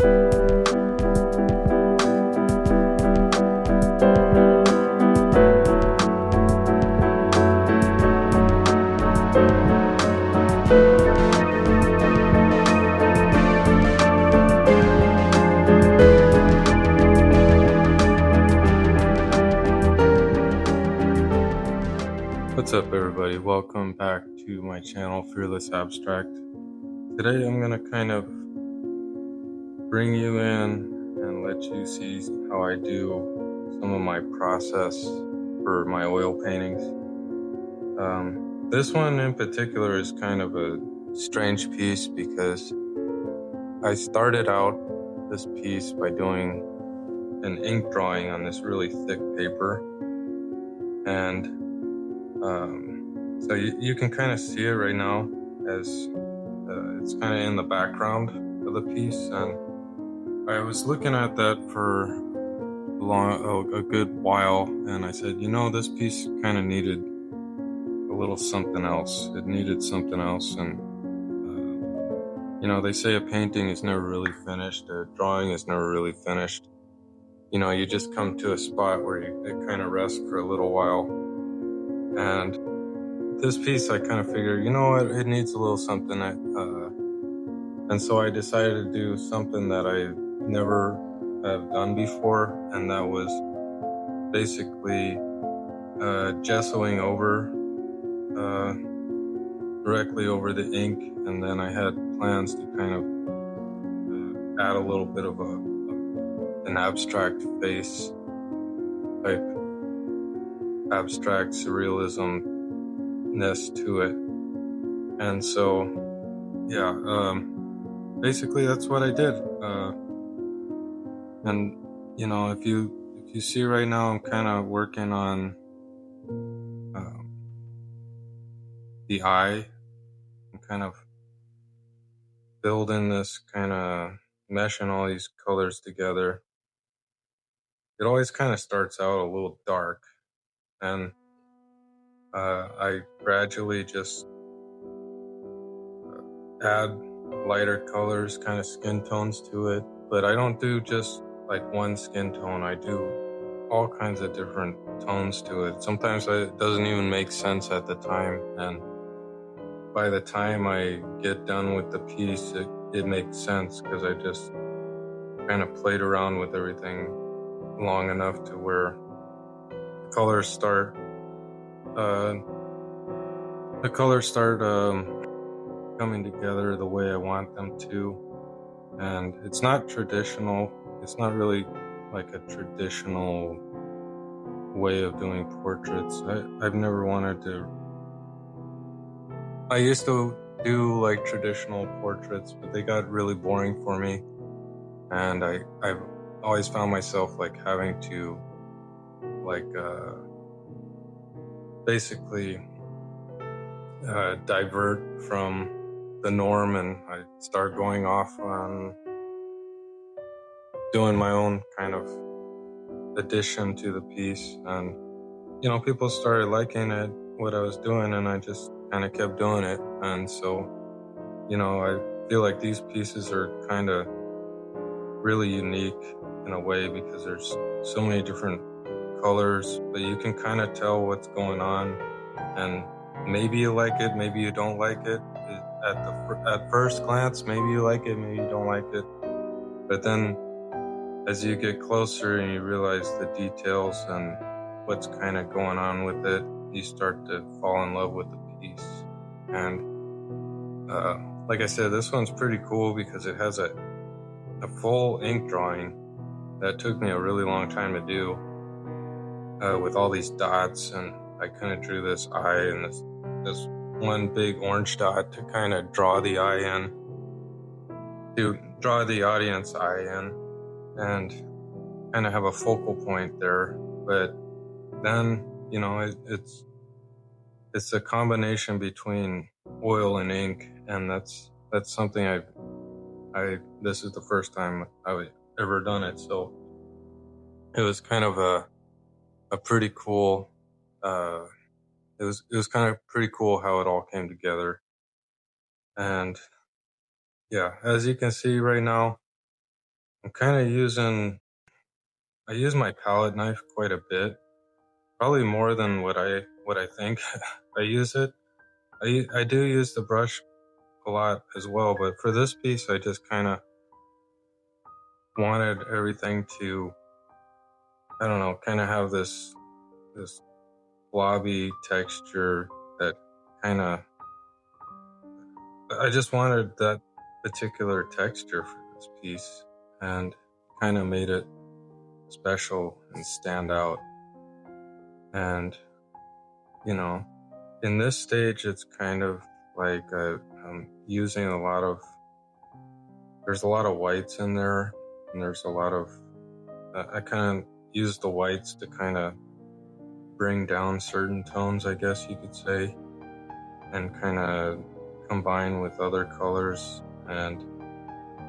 What's up, everybody? Welcome back to my channel, Fearless Abstract. Today I'm going to kind of bring you in and let you see how I do some of my process for my oil paintings. This one in particular is kind of a strange piece because I started out this piece by doing an ink drawing on this really thick paper, and so you can kind of see it right now as it's kind of in the background of the piece. And I was looking at that for a good while, and I said, this piece kind of needed a little something else. It needed something else. And they say a painting is never really finished, a drawing is never really finished. You just come to a spot where it kind of rests for a little while. And this piece, I kind of figured, it needs a little something. And so I decided to do something that I never have done before, and that was basically gessoing over directly over the ink. And then I had plans to kind of add a little bit of an abstract face type, abstract surrealism-ness to it. And so, basically that's what I did. And if you see right now, I'm kind of working on the eye. I'm kind of building this, kind of meshing all these colors together. It always kind of starts out a little dark, and I gradually just add lighter colors, kind of skin tones to it. But I don't do just like one skin tone. I do all kinds of different tones to it. Sometimes it doesn't even make sense at the time, and by the time I get done with the piece, it makes sense because I just kind of played around with everything long enough to where the colors start coming together the way I want them to. And it's not traditional. It's not really like a traditional way of doing portraits. I've never wanted to. I used to do like traditional portraits, but they got really boring for me. And I've always found myself like having to basically divert from the norm, and I start going off on doing my own kind of addition to the piece. And people started liking it, what I was doing, and I just kind of kept doing it. And so I feel like these pieces are kind of really unique in a way because there's so many different colors, but you can kind of tell what's going on. And maybe you like it, maybe you don't like it. At first glance, maybe you like it, maybe you don't like it. But then as you get closer and you realize the details and what's kind of going on with it, you start to fall in love with the piece. And like I said, this one's pretty cool because it has a full ink drawing that took me a really long time to do, with all these dots. And I kind of drew this eye and this one big orange dot to kind of draw the eye in, to draw the audience eye in, and kind of have a focal point there. But then, it's a combination between oil and ink, and that's something this is the first time I've ever done it. So it was kind of a pretty cool, it was kind of pretty cool how it all came together. And yeah, as you can see right now, I'm kind of I use my palette knife quite a bit, probably more than what I think I use it. I do use the brush a lot as well, but for this piece, I just kind of wanted everything to, I don't know, kind of have this blobby texture that kind of, I just wanted that particular texture for this piece, and kind of made it special and stand out. And you know, in this stage, it's kind of like I'm using there's a lot of whites in there, and there's a lot of, I kind of use the whites to kind of bring down certain tones, I guess you could say, and kind of combine with other colors. And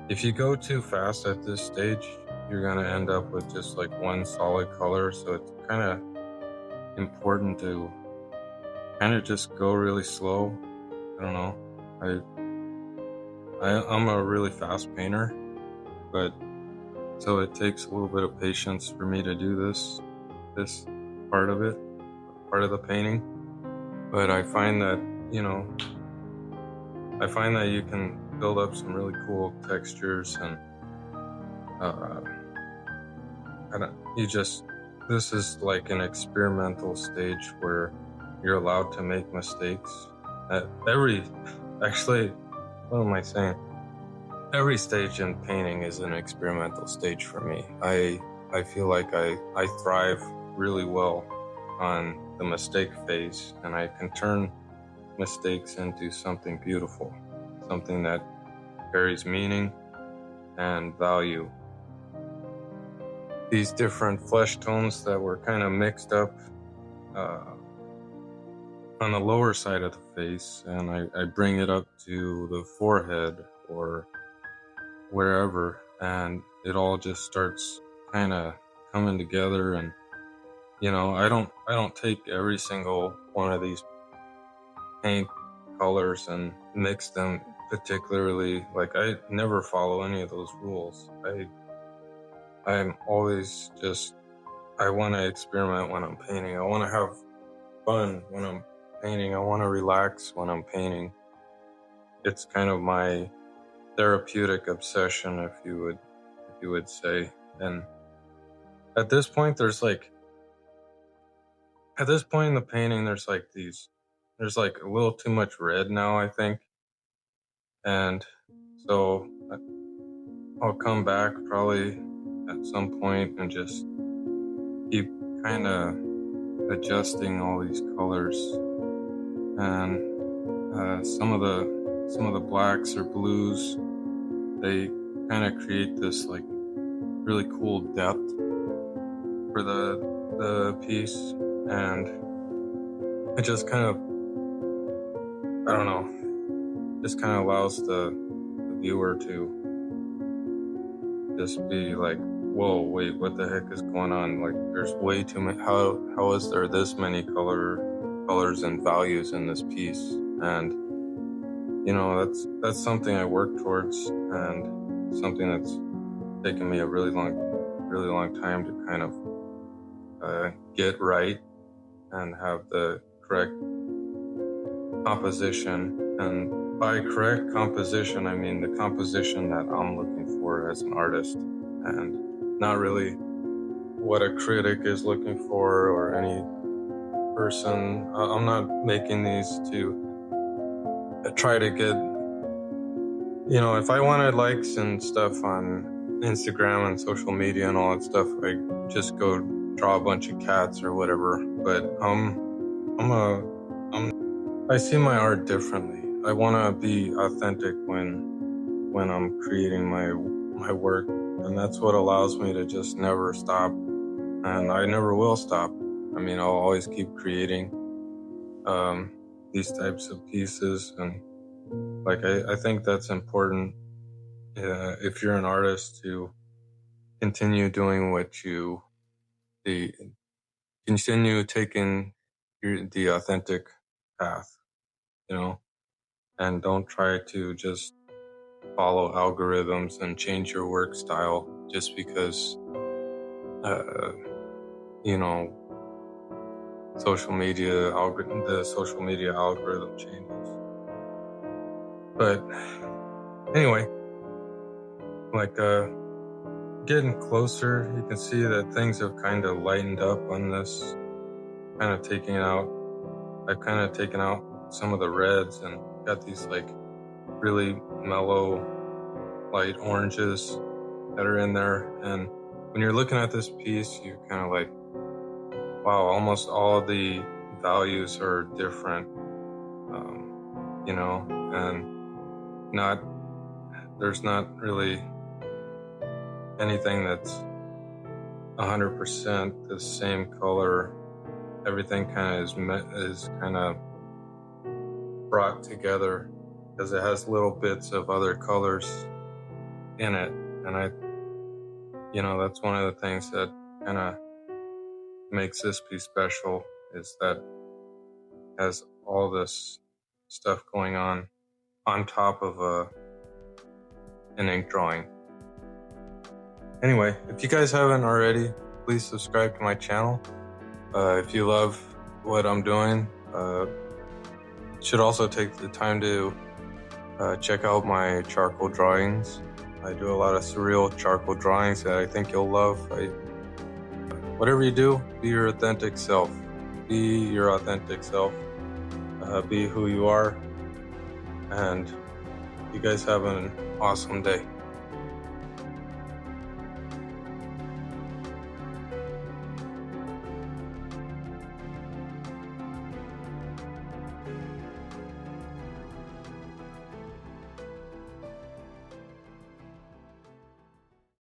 if you go too fast at this stage, you're going to end up with just like one solid color. So it's kind of important to kind of just go really slow. I don't know. I'm a really fast painter, but so it takes a little bit of patience for me to do this part of it, part of the painting. But I find that, you know, I find that you can build up some really cool textures, and uh, this is like an experimental stage where you're allowed to make mistakes. Actually, what am I saying? Every stage in painting is an experimental stage for me. I feel like I thrive really well on the mistake phase, and I can turn mistakes into something beautiful, something that carries meaning and value. These different flesh tones that were kind of mixed up on the lower side of the face, and I bring it up to the forehead or wherever, and it all just starts kind of coming together. And you know, I don't take every single one of these paint colors and mix them particularly. Like, I never follow any of those rules. I'm always just, I want to experiment when I'm painting. I want to have fun when I'm painting. I want to relax when I'm painting. It's kind of my therapeutic obsession, if you would say. And at this point, at this point in the painting, there's like a little too much red now, I think. And so I'll come back probably at some point and just keep kind of adjusting all these colors. And some of the blacks or blues, they kind of create this like really cool depth for the piece. And it just kind of, I don't know, just kind of allows the viewer to just be like, whoa, wait, what the heck is going on? Like, there's way too many, how is there this many colors and values in this piece? And you know, that's something I work towards, and something that's taken me a really long time to kind of get right and have the correct composition. And by correct composition, I mean the composition that I'm looking for as an artist, and not really what a critic is looking for or any person. I'm not making these to try to get, you know, if I wanted likes and stuff on Instagram and social media and all that stuff, I just go draw a bunch of cats or whatever. But I see my art differently. I want to be authentic when I'm creating my work, and that's what allows me to just never stop, and I never will stop. I mean, I'll always keep creating these types of pieces, and like I think that's important if you're an artist, to continue doing the continue taking the authentic path, you know, and don't try to just follow algorithms and change your work style. just because, you know, the social media algorithm changes. But anyway, like, getting closer, you can see that things have kind of lightened up on this, kind of taking out, I've kind of taken out some of the reds and got these like really mellow light oranges that are in there. And when you're looking at this piece, you're kind of like, wow, almost all the values are different, and there's not really anything that's 100% the same color. Everything kind of is kind of brought together because it has little bits of other colors in it. And that's one of the things that kind of makes this piece special, is that it has all this stuff going on top of an ink drawing. Anyway, if you guys haven't already, please subscribe to my channel. If you love what I'm doing, should also take the time to check out my charcoal drawings. I do a lot of surreal charcoal drawings that I think you'll love. Whatever you do, be your authentic self. Be your authentic self. Be who you are. And you guys have an awesome day.